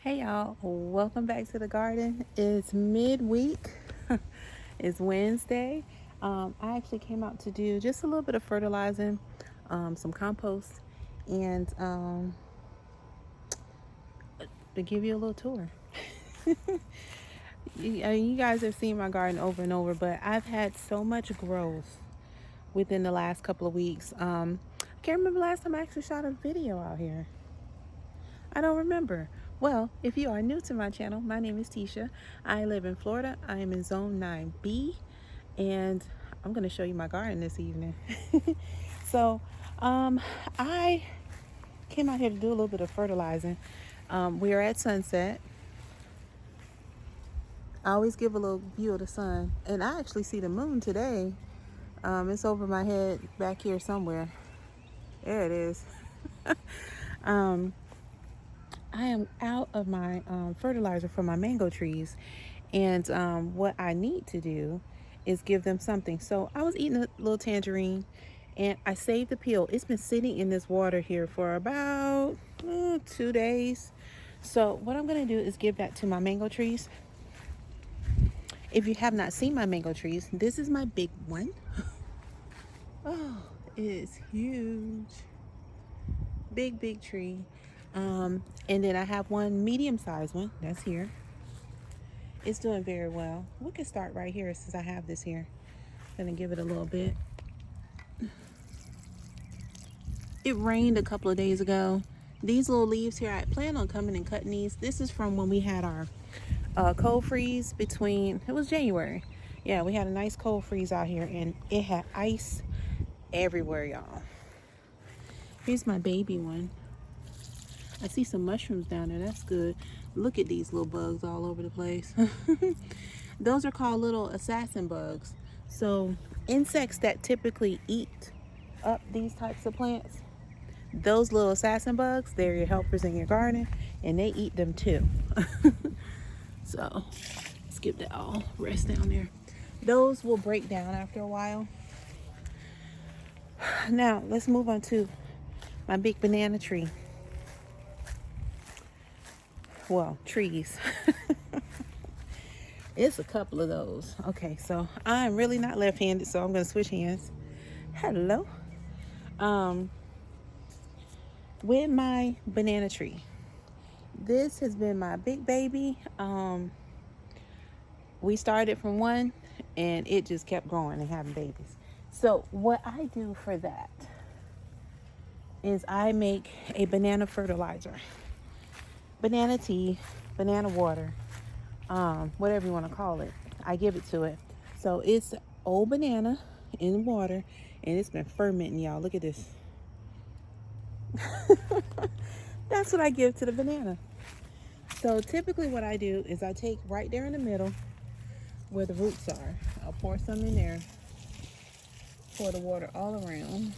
Hey y'all, welcome back to the garden. It's midweek, it's Wednesday. I actually came out to do just a little bit of fertilizing, some compost, and to give you a little tour. You guys have seen my garden over and over, but I've had so much growth within the last couple of weeks. I can't remember last time I actually shot a video out here. I don't remember. Well, if you are new to my channel, my name is Tisha. I live in Florida. I am in Zone 9B, and I'm going to show you my garden this evening. so, I came out here to do a little bit of fertilizing. We are at sunset. I always give a little view of the sun, and I actually see the moon today. It's over my head back here somewhere. There it is. um, I am out of my fertilizer for my mango trees, and what I need to do is give them something. So I was eating a little tangerine, and I saved the peel. It's been sitting in this water here for about 2 days. So what I'm going to do is give that to my mango trees. If you have not seen my mango trees, this is my big one. Oh, it is huge. Big tree. And then I have one medium-sized one that's here. It's doing very well. We can start right here since I have this here. I'm gonna give it a little bit. It rained a couple of days ago. These little leaves here, I plan on coming and cutting these. This is from when we had our cold freeze it was January. Yeah, we had a nice cold freeze out here, and it had ice everywhere, y'all. Here's my baby one. I see some mushrooms down there. That's good. Look at these little bugs all over the place. Those are called little assassin bugs. So insects that typically eat up these types of plants, those little assassin bugs, they're your helpers in your garden, and they eat them too. So let's give that all rest down there. Those will break down after a while. Now let's move on to my big banana tree. Well, trees. It's a couple of those. Okay, so I'm really not left-handed, so I'm going to switch hands. Hello. With my banana tree, this has been my big baby. We started from one, and it just kept growing and having babies. So what I do for that is I make a banana fertilizer, banana tea, banana water, whatever you want to call it. I give it to it. So it's old banana in water, and it's been fermenting, y'all. Look at this. That's what I give to the banana. So typically what I do is I take right there in the middle where the roots are. I'll pour some in there, pour the water all around.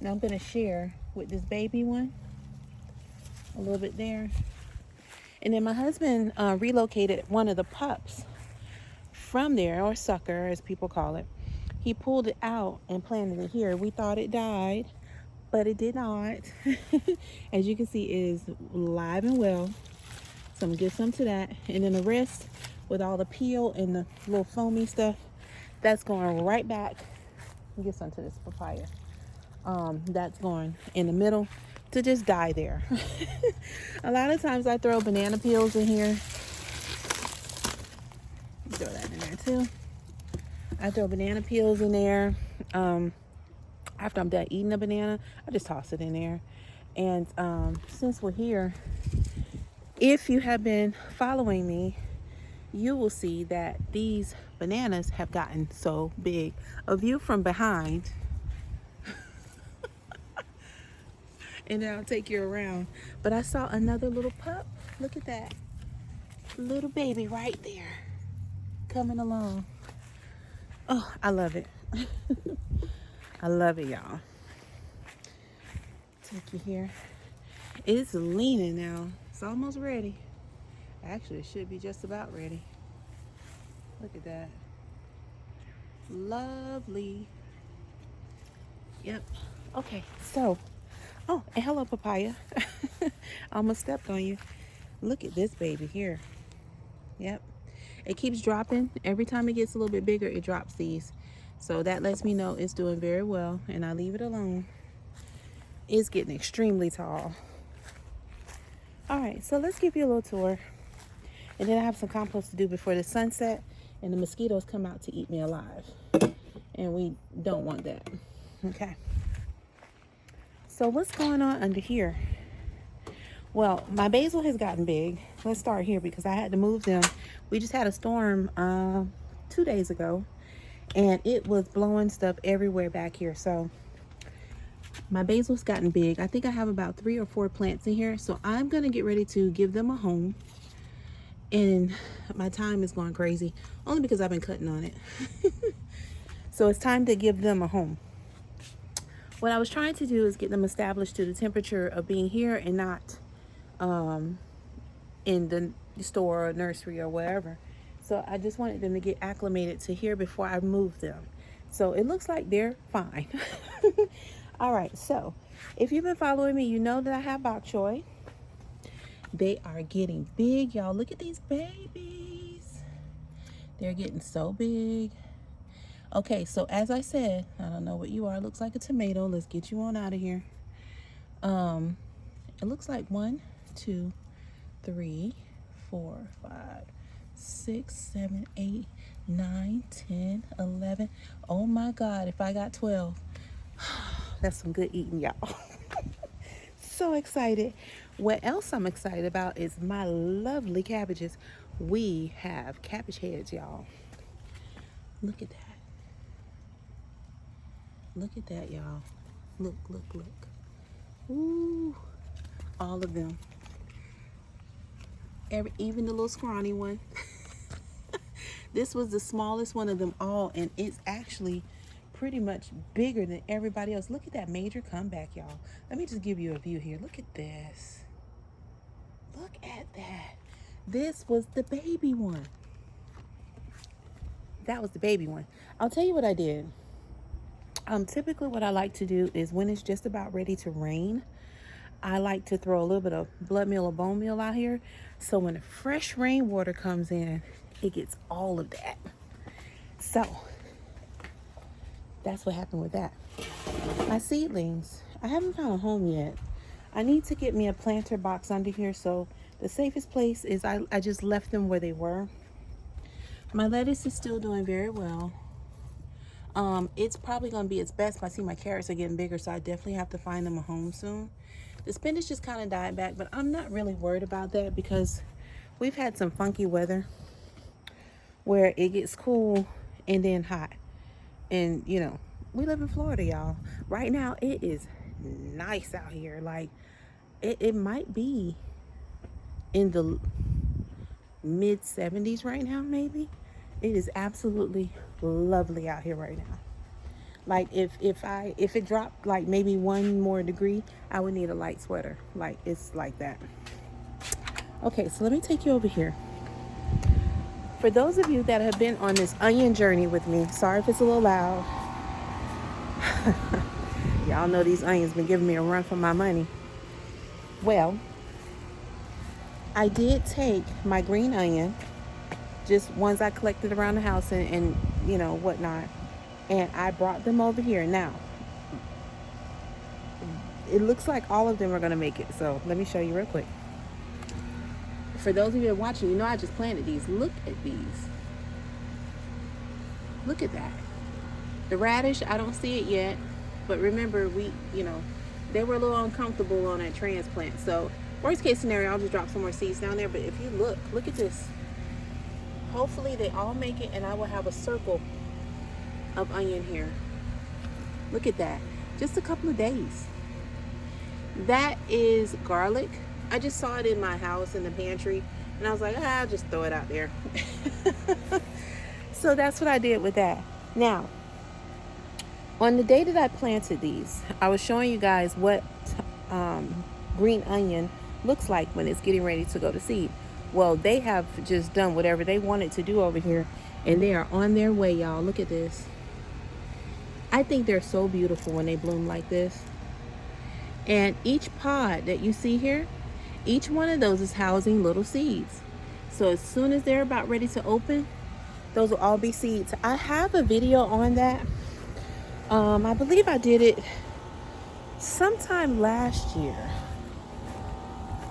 Now I'm going to share with this baby one a little bit there. And then my husband relocated one of the pups from there, or sucker as people call it. He pulled it out and planted it here. We thought it died, but it did not. As you can see, it is live and well. So I'm gonna give some to that. And then the rest, with all the peel and the little foamy stuff, that's going right back. Give some to this papaya. That's going in the middle to just die there. A lot of times I throw banana peels in here. Throw that in there too. I throw banana peels in there. After I'm done eating a banana, I just toss it in there. And since we're here, if you have been following me, you will see that these bananas have gotten so big. A view from behind, and then I'll take you around. But I saw another little pup. Look at that. Little baby right there. Coming along. Oh, I love it. I love it, y'all. Take you here. It's leaning now. It's almost ready. Actually, it should be just about ready. Look at that. Lovely. Yep. Okay, so Oh, and hello, papaya. I almost stepped on you. Look at this baby here. Yep. It keeps dropping. Every time it gets a little bit bigger, it drops these. So that lets me know it's doing very well, and I leave it alone. It's getting extremely tall. All right, so let's give you a little tour. And then I have some compost to do before the sunset, and the mosquitoes come out to eat me alive. And we don't want that. Okay. So what's going on under here? Well, my basil has gotten big. Let's start here because I had to move them. We just had a storm 2 days ago, and it was blowing stuff everywhere back here. So my basil's gotten big. I think I have about 3 or 4 plants in here. So I'm going to get ready to give them a home. And my time is going crazy, only because I've been cutting on it. So it's time to give them a home. What I was trying to do is get them established to the temperature of being here and not in the store or nursery or wherever. So I just wanted them to get acclimated to here before I move them. So it looks like they're fine. All right, so if you've been following me, you know that I have bok choy. They are getting big, y'all. Look at these babies. They're getting so big. Okay, so as I said, I don't know what you are. It looks like a tomato. Let's get you on out of here. It looks like 1, 2, 3, 4, 5, 6, 7, 8, 9, 10, 11. Oh my God, if I got 12. That's some good eating, y'all. So excited. What else I'm excited about is my lovely cabbages. We have cabbage heads, y'all. Look at that. Look at that, y'all. Look, look, look. Ooh, all of them. Even the little scrawny one. This was the smallest one of them all, and it's actually pretty much bigger than everybody else. Look at that major comeback, y'all. Let me just give you a view here. Look at this. Look at that. This was the baby one. That was the baby one. I'll tell you what I did. Typically what I like to do is when it's just about ready to rain, I like to throw a little bit of blood meal or bone meal out here. So when the fresh rainwater comes in, it gets all of that. So that's what happened with that. My seedlings, I haven't found a home yet. I need to get me a planter box under here. So the safest place is I just left them where they were. My lettuce is still doing very well. It's probably going to be its best. I see my carrots are getting bigger, so I definitely have to find them a home soon. The spinach just kind of died back, but I'm not really worried about that because we've had some funky weather where it gets cool and then hot. And, you know, we live in Florida, y'all. Right now, it is nice out here. Like, it might be in the mid 70s right now, maybe. It is absolutely lovely out here right now. Like if it dropped like maybe 1 more degree, I would need a light sweater. Like it's like that. Okay, so let me take you over here. For those of you that have been on this onion journey with me, sorry if it's a little loud. Y'all know these onions been giving me a run for my money. Well, I did take my green onion, just ones I collected around the house and you know whatnot, and I brought them over here. Now it looks like all of them are gonna make it, so let me show you real quick. For those of you that are watching, you know I just planted these. Look at these. Look at that. The radish, I don't see it yet, but remember they were a little uncomfortable on that transplant. So worst case scenario, I'll just drop some more seeds down there. But if you look at this. Hopefully they all make it, and I will have a circle of onion here. Look at that. Just a couple of days. That is garlic. I just saw it in my house in the pantry, and I was like, I'll just throw it out there. So that's what I did with that. Now, on the day that I planted these, I was showing you guys what green onion looks like when it's getting ready to go to seed. Well, they have just done whatever they wanted to do over here, and they are on their way, y'all. Look at this. I think they're so beautiful when they bloom like this. And each pod that you see here, each one of those is housing little seeds. So as soon as they're about ready to open, those will all be seeds. I have a video on that. I believe I did it sometime last year,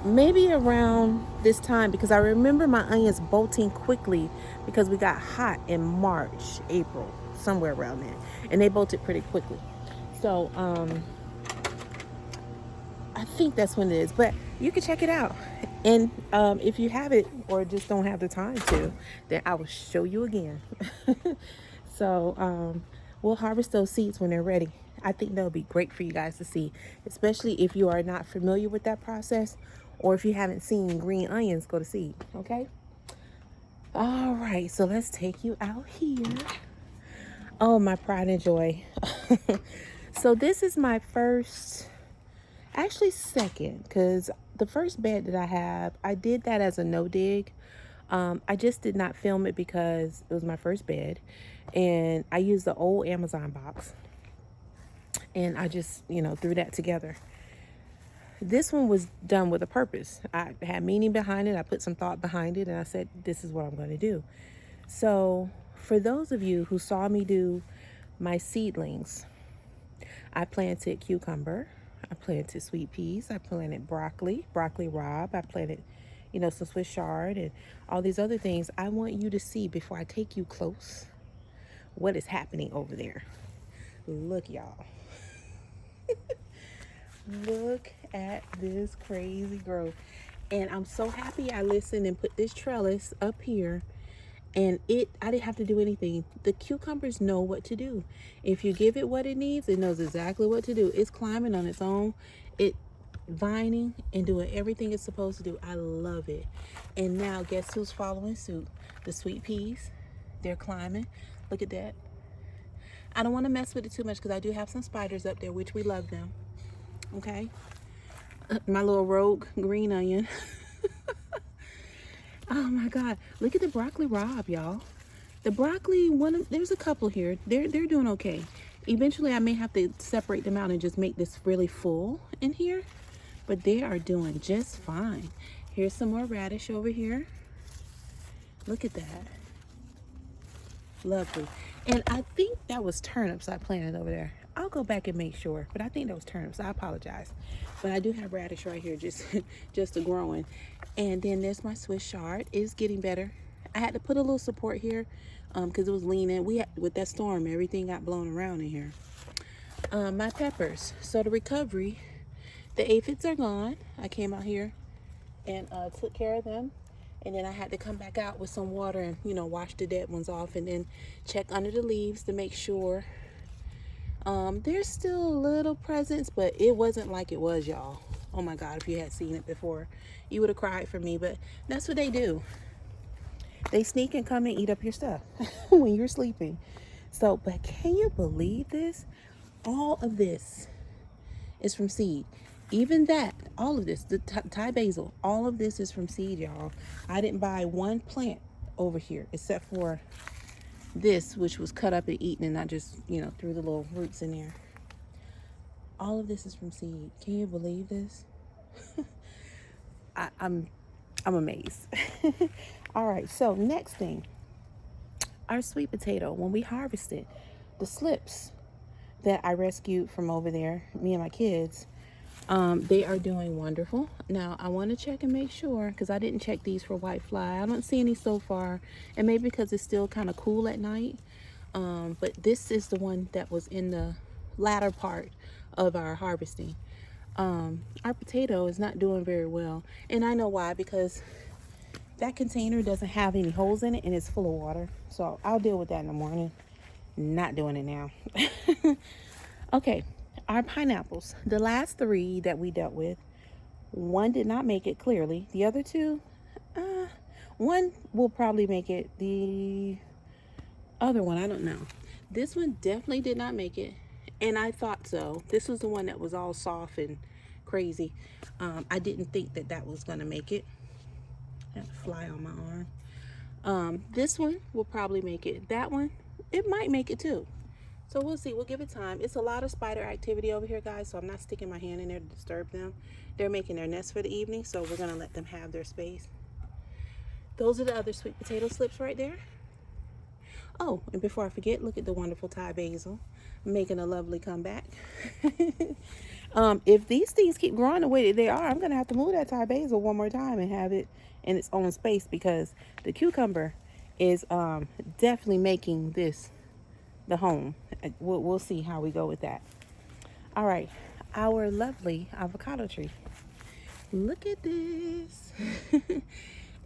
maybe around this time, because I remember my onions bolting quickly because we got hot in March, April, somewhere around there, and they bolted pretty quickly. So I think that's when it is, but you can check it out. And if you have it or just don't have the time to, then I will show you again. So we'll harvest those seeds when they're ready. I think that'll be great for you guys to see, especially if you are not familiar with that process, or if you haven't seen green onions go to seed. Okay. All right, so let's take you out here. Oh, my pride and joy. So this is my first, actually second, because the first bed that I have, I did that as a no dig. I just did not film it because it was my first bed, and I used the old Amazon box, and I just, threw that together. This one was done with a purpose. I had meaning behind it. I put some thought behind it, and I said, this is what I'm going to do. So for those of you who saw me do my seedlings, I planted cucumber, I planted sweet peas, I planted broccoli rabe, I planted, some Swiss chard and all these other things. I want you to see, before I take you close, what is happening over there. Look, y'all. Look at this crazy growth. And I'm so happy I listened and put this trellis up here. And I didn't have to do anything. The cucumbers know what to do. If you give it what it needs, it knows exactly what to do. It's climbing on its own. It vining and doing everything it's supposed to do. I love it. And now guess who's following suit? The sweet peas. They're climbing. Look at that. I don't want to mess with it too much because I do have some spiders up there, which we love them. Okay. My little rogue green onion. Oh my God, look at the broccoli rabe, y'all. The broccoli, there's a couple here. They're doing okay. Eventually I may have to separate them out and just make this really full in here, but they are doing just fine. Here's some more radish over here. Look at that. Lovely. And I think that was turnips I planted over there. I'll go back and make sure, but I think that was turnips. I apologize. But I do have radish right here, just a growing. And then there's my Swiss chard. It's getting better. I had to put a little support here because it was leaning. With that storm, everything got blown around in here. My peppers. So the recovery, the aphids are gone. I came out here and took care of them. And then I had to come back out with some water and, wash the dead ones off, and then check under the leaves to make sure. There's still little presence, but it wasn't like it was, y'all. Oh my God, if you had seen it before, you would have cried for me, but that's what they do. They sneak and come and eat up your stuff when you're sleeping. So, but can you believe this? All of this is from seed. Even that, all of this, the Thai basil, all of this is from seed, y'all. I didn't buy one plant over here except for this, which was cut up and eaten, and I just, threw the little roots in there. All of this is from seed. Can you believe this? I'm amazed. All right, so next thing, our sweet potato. When we harvested the slips that I rescued from over there, me and my kids, they are doing wonderful. Now I want to check and make sure, because I didn't check these for white fly. I don't see any so far, and maybe because it's still kind of cool at night. But this is the one that was in the latter part of our harvesting. Our potato is not doing very well, and I know why, because that container doesn't have any holes in it and it's full of water. So I'll deal with that in the morning. Not doing it now. Okay, our pineapples, the last 3 that we dealt with, one did not make it, clearly. The other 2, one will probably make it. The other one, I don't know. This one definitely did not make it, and I thought so. This was the one that was all soft and crazy. I didn't think that was gonna make it. I have a fly on my arm. This one will probably make it. That one, it might make it too. So we'll see. We'll give it time. It's a lot of spider activity over here, guys, so I'm not sticking my hand in there to disturb them. They're making their nest for the evening, so we're going to let them have their space. Those are the other sweet potato slips right there. Oh, and before I forget, look at the wonderful Thai basil making a lovely comeback. If these things keep growing the way that they are, I'm going to have to move that Thai basil one more time and have it in its own space, because the cucumber is definitely making this the home. We'll see how we go with that. All right, our lovely avocado tree. Look at this.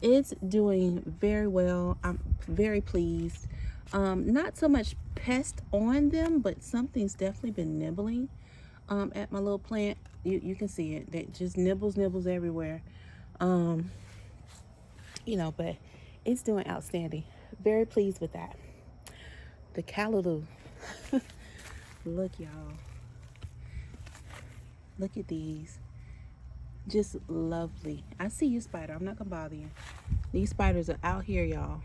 It's doing very well. I'm very pleased. Not so much pest on them, but something's definitely been nibbling at my little plant. You can see it. That just nibbles everywhere. You know, but it's doing outstanding. Very pleased with that. The callaloo. Look, y'all. Look at these. Just lovely. I see you, spider. I'm not gonna bother you. These spiders are out here, y'all.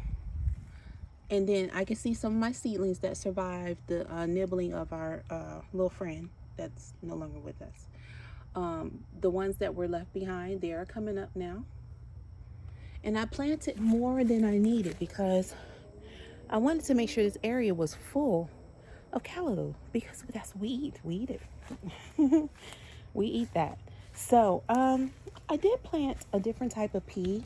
And then I can see some of my seedlings that survived the nibbling of our little friend that's no longer with us. The ones that were left behind, they are coming up now. And I planted more than I needed because I wanted to make sure this area was full of callaloo, because that's we eat it. We eat that. So I did plant a different type of pea.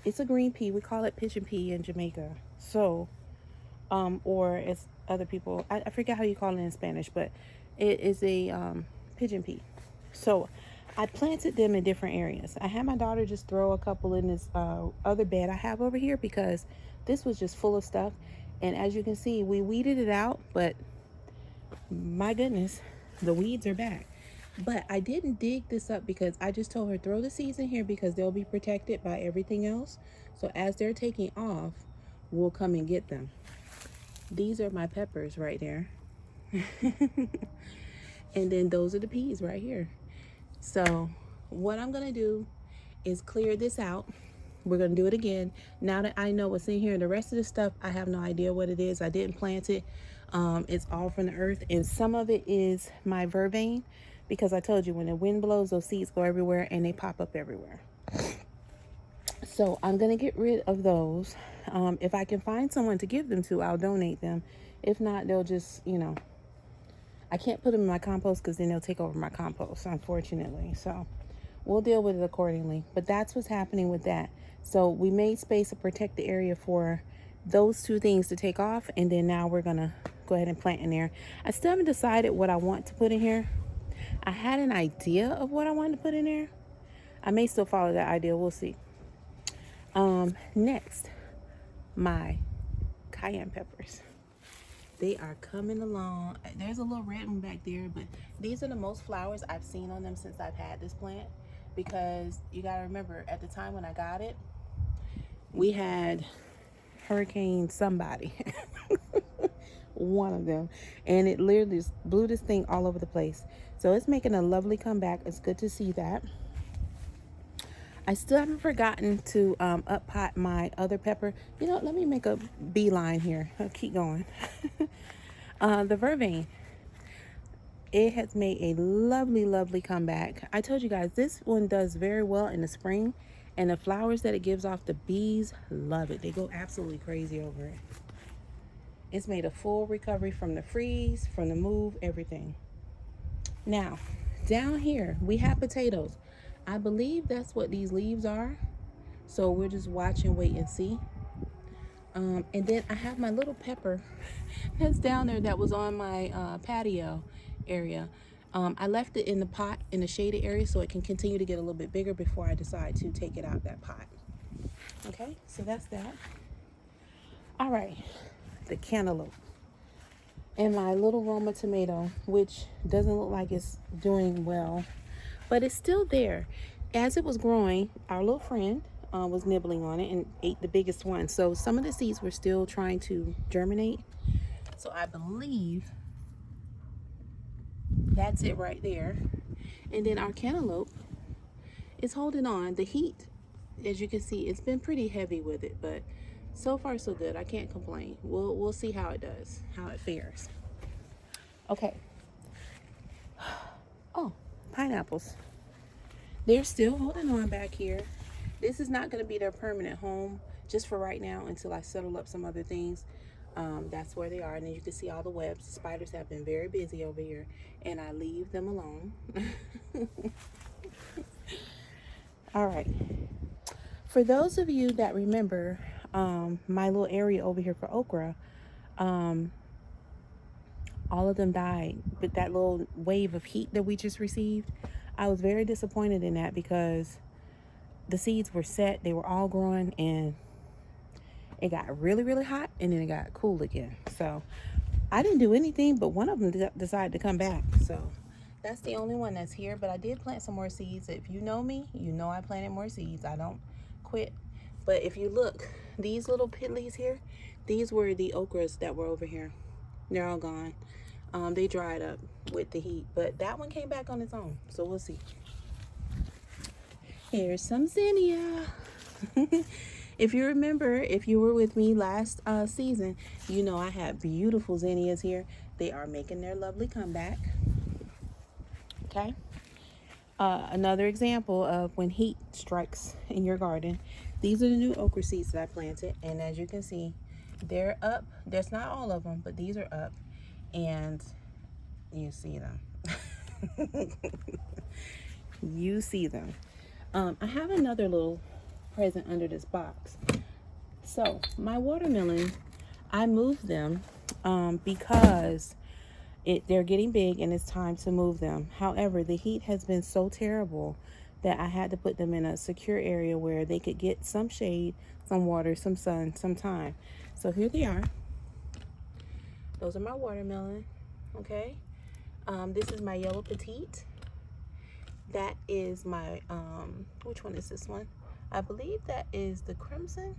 It's a green pea. We call it pigeon pea in Jamaica. So or as other people, I forget how you call it in Spanish, but it is a pigeon pea. So I planted them in different areas. I had my daughter just throw a couple in this other bed I have over here, because this was just full of stuff. And as you can see, we weeded it out, but my goodness, the weeds are back. But I didn't dig this up because I just told her throw the seeds in here because they'll be protected by everything else. So as they're taking off, we'll come and get them. These are my peppers right there. And then those are the peas right here. So what I'm going to do is clear this out. We're going to do it again. Now that I know what's in here, and the rest of the stuff, I have no idea what it is. I didn't plant it. It's all from the earth. And some of it is my vervain, because I told you when the wind blows, those seeds go everywhere and they pop up everywhere. So I'm going to get rid of those. If I can find someone to give them to, I'll donate them. If not, they'll just, you know, I can't put them in my compost because then they'll take over my compost, unfortunately. So we'll deal with it accordingly. But that's what's happening with that. So we made space to protect the area for those two things to take off. And then now we're going to go ahead and plant in there. I still haven't decided what I want to put in here. I had an idea of what I wanted to put in there. I may still follow that idea. We'll see. Next, my cayenne peppers. They are coming along. There's a little red one back there, but these are the most flowers I've seen on them since I've had this plant, because you got to remember, at the time when I got it, we had Hurricane somebody. One of them, and it literally just blew this thing all over the place. So it's making a lovely comeback. It's good to see that. I still haven't forgotten to up pot my other pepper. You know, let me make a beeline here. I'll keep going. The vervain, it has made a lovely comeback. I told you guys this one does very well in the spring, and the flowers that it gives off, the bees love it. They go absolutely crazy over it. It's made a full recovery from the freeze, from the move, everything. Now, down here, we have potatoes. I believe that's what these leaves are. So we'll just watch and wait and see. And then I have my little pepper that's down there that was on my patio area. I left it in the pot in the shaded area so it can continue to get a little bit bigger before I decide to take it out of that pot. Okay, so that's that. All right. The cantaloupe and my little Roma tomato, which doesn't look like it's doing well, but it's still there. As it was growing, our little friend was nibbling on it and ate the biggest one. So some of the seeds were still trying to germinate. So I believe that's it right there. And then our cantaloupe is holding on. The heat, as you can see, it's been pretty heavy with it, but So far so good. I can't complain. We'll see how it does, how it fares. Okay. Oh, pineapples. They're still holding on back here. This is not going to be their permanent home just for right now until I settle up some other things. That's where they are. And then you can see all the webs. The spiders have been very busy over here, and I leave them alone. All right. For those of you that remember my little area over here for okra, all of them died with that little wave of heat that we just received. I was very disappointed in that because the seeds were set, they were all growing, and it got really, really hot, and then it got cool again. So I didn't do anything, but one of them decided to come back. So that's the only one that's here, but I did plant some more seeds. If you know me, you know I planted more seeds. I don't quit. But if you look, these little piddlies here, these were the okras that were over here. They're all gone. They dried up with the heat, but that one came back on its own. So we'll see. Here's some zinnia. If you remember, if you were with me last season, you know I had beautiful zinnias here. They are making their lovely comeback. Okay. Another example of when heat strikes in your garden. These are the new okra seeds that I planted, and as you can see, they're up. There's not all of them, but these are up, and you see them. You see them. I have another little present under this box. So my watermelon, I moved them because they're getting big and it's time to move them. However, the heat has been so terrible that I had to put them in a secure area where they could get some shade, some water, some sun, some time. So here they are. Those are my watermelon. Okay. This is my yellow petite. That is my, which one is this one? I believe that is the crimson.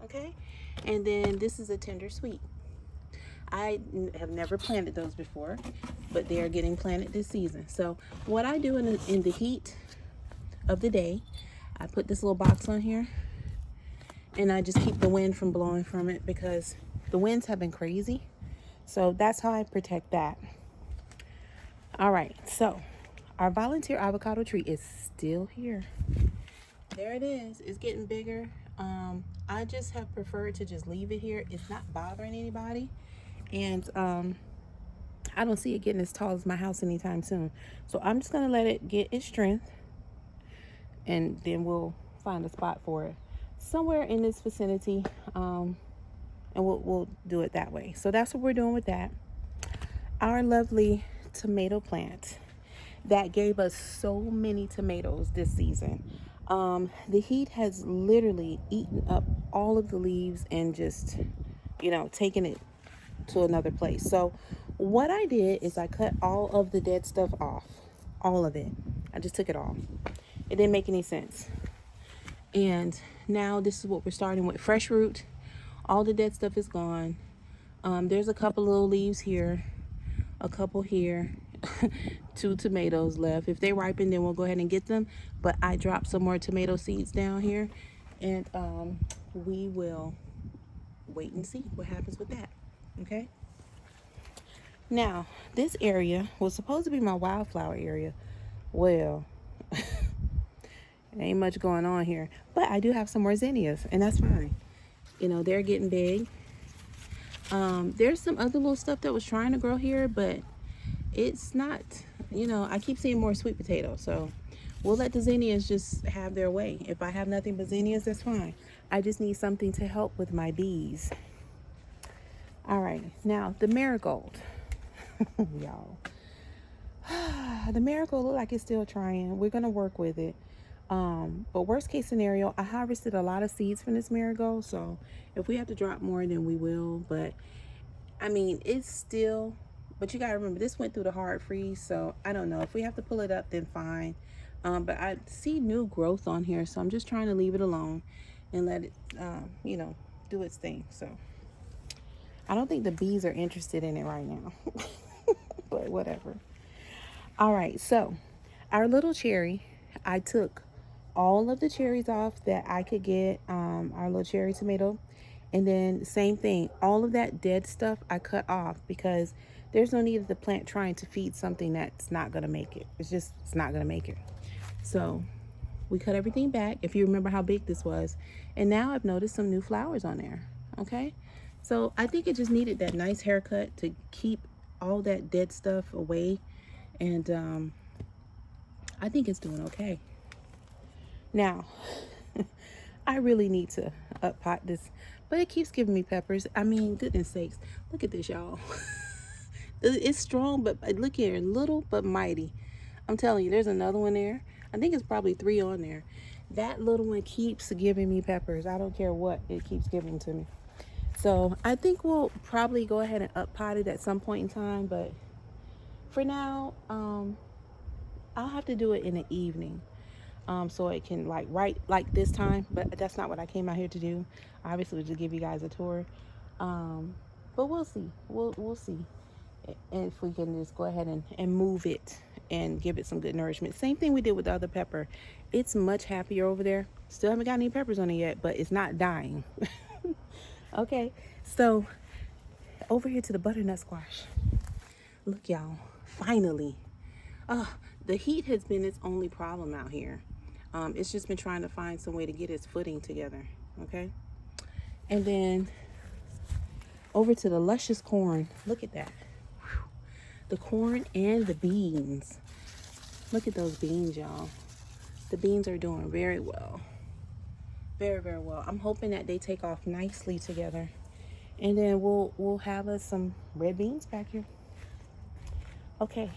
Okay. And then this is a tender sweet. I have never planted those before, but they are getting planted this season. So what I do in the heat of the day, I put this little box on here and I just keep the wind from blowing from it because the winds have been crazy. So that's how I protect that. All right, so our volunteer avocado tree is still here. There it is. It's getting bigger. I just have preferred to just leave it here. It's not bothering anybody. And I don't see it getting as tall as my house anytime soon. So I'm just going to let it get its strength. And then we'll find a spot for it somewhere in this vicinity. And we'll do it that way. So that's what we're doing with that. Our lovely tomato plant that gave us so many tomatoes this season. The heat has literally eaten up all of the leaves and just, taken it to another place. So what I did is I cut all of the dead stuff off. All of it. I just took it all. It didn't make any sense. And now this is what we're starting with. Fresh root. All the dead stuff is gone. There's a couple little leaves here. A couple here. 2 tomatoes left. If they ripen, then we'll go ahead and get them. But I dropped some more tomato seeds down here. And we will wait and see what happens with that. Okay. Now, this area was supposed to be my wildflower area. Well, ain't much going on here. But I do have some more zinnias, and that's fine. They're getting big. There's some other little stuff that was trying to grow here, but it's not, I keep seeing more sweet potatoes. So we'll let the zinnias just have their way. If I have nothing but zinnias, that's fine. I just need something to help with my bees. All right, now the marigold. Y'all. The marigold look like it's still trying. We're going to work with it. But worst case scenario, I harvested a lot of seeds from this marigold. So if we have to drop more, then we will. But I mean, it's still, but you got to remember, this went through the hard freeze. So I don't know. If we have to pull it up, then fine. But I see new growth on here. So I'm just trying to leave it alone and let it, do its thing. So I don't think the bees are interested in it right now. But whatever. All right, so our little cherry, I took all of the cherries off that I could get, our little cherry tomato, And then same thing, all of that dead stuff I cut off because there's no need of the plant trying to feed something that's not going to make it. It's not going to make it. So we cut everything back, if you remember how big this was. And now I've noticed some new flowers on there. Okay. So I think it just needed that nice haircut to keep all that dead stuff away. And I think it's doing okay. Now, I really need to up pot this, but it keeps giving me peppers. I mean, goodness sakes, look at this, y'all. It's strong, but look here, little but mighty. I'm telling you, there's another one there. I think it's probably 3 on there. That little one keeps giving me peppers. I don't care what, it keeps giving to me. So I think we'll probably go ahead and up pot it at some point in time, but for now, I'll have to do it in the evening. So it can right like this time, but that's not what I came out here to do. Obviously, to give you guys a tour. But we'll see. We'll see. And if we can just go ahead and move it and give it some good nourishment. Same thing we did with the other pepper. It's much happier over there. Still haven't got any peppers on it yet, but it's not dying. Okay, so over here to the butternut squash. Look, y'all, finally. The heat has been its only problem out here. It's just been trying to find some way to get its footing together. Okay, and then over to the luscious corn. Look at that. Whew. The corn and the beans. Look at those beans, y'all. The beans are doing very well. Very, very well. I'm hoping that they take off nicely together. And then we'll have us some red beans back here. Okay.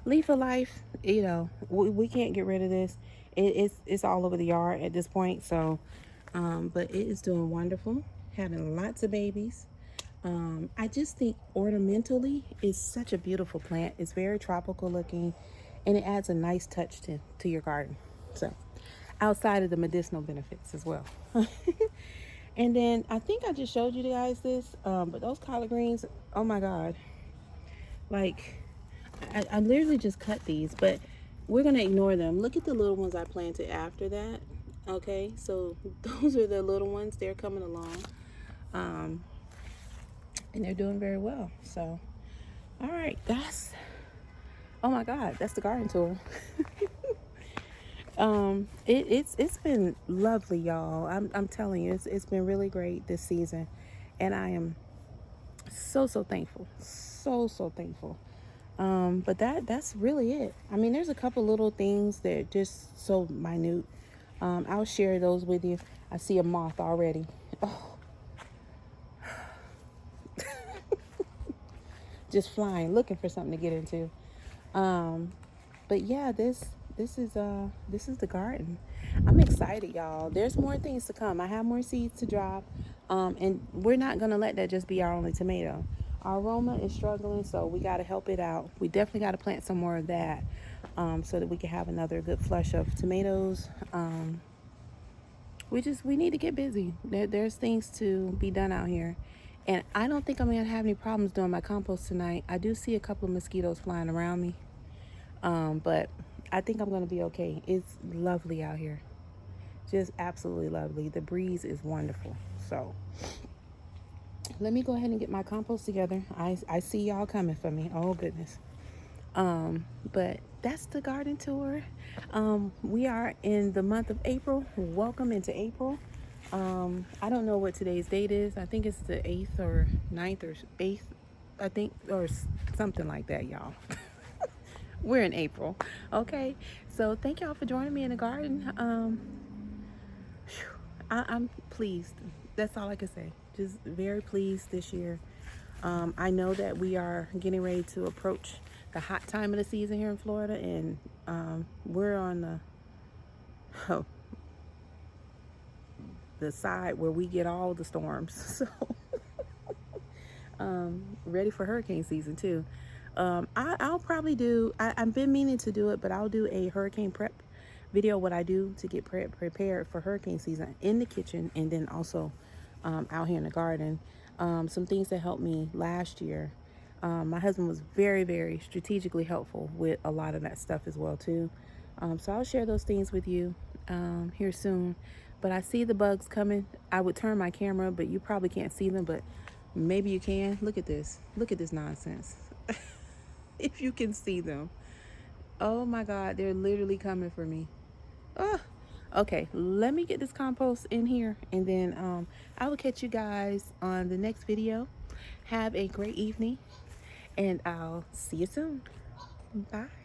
Leaf of life, you know, we can't get rid of this. It's all over the yard at this point. So, but it is doing wonderful. Having lots of babies. I just think ornamentally it's such a beautiful plant. It's very tropical looking, and it adds a nice touch to your garden. So, outside of the medicinal benefits as well. And then I think I just showed you guys this, but those collard greens, oh my God. Like, I literally just cut these, but we're going to ignore them. Look at the little ones I planted after that. Okay, so those are the little ones. They're coming along. And they're doing very well. So, all right, oh my God, that's the garden tour. It's been lovely, y'all. I'm telling you, it's been really great this season, and I am so thankful, so thankful. But that's really it. I mean, there's a couple little things that are just so minute. I'll share those with you. I see a moth already. Oh. Just flying, looking for something to get into. But yeah, this is the garden. I'm excited, y'all. There's more things to come. I have more seeds to drop. And we're not gonna let that just be our only tomato. Our Roma is struggling, so we got to help it out. We definitely got to plant some more of that, so that we can have another good flush of tomatoes. We need to get busy. There's things to be done out here, and I don't think I'm gonna have any problems doing my compost tonight. I do see a couple of mosquitoes flying around me, but I think I'm gonna be okay. It's lovely out here, just absolutely lovely. The breeze is wonderful. So let me go ahead and get my compost together. I see y'all coming for me. Oh goodness. But that's the garden tour. We are in the month of April. Welcome into April. I don't know what today's date is. I think it's the 8th or 9th or 8th, I think, or something like that, y'all. We're in April. Okay. So thank y'all for joining me in the garden. I'm pleased. That's all I can say. Just very pleased this year. I know that we are getting ready to approach the hot time of the season here in Florida, and we're on the side where we get all the storms. So ready for hurricane season too. I'll probably do, I've been meaning to do it, but I'll do a hurricane prep video, what I do to get prepared for hurricane season in the kitchen, and then also out here in the garden. Some things that helped me last year. My husband was very strategically helpful with a lot of that stuff as well too. So I'll share those things with you here soon. but I see the bugs coming. I would turn my camera, but you probably can't see them, but maybe you can. Look at this. Look at this nonsense. If you can see them. Oh my God, they're literally coming for me. Oh, okay, let me get this compost in here, and then I will catch you guys on the next video. Have a great evening, and I'll see you soon. Bye.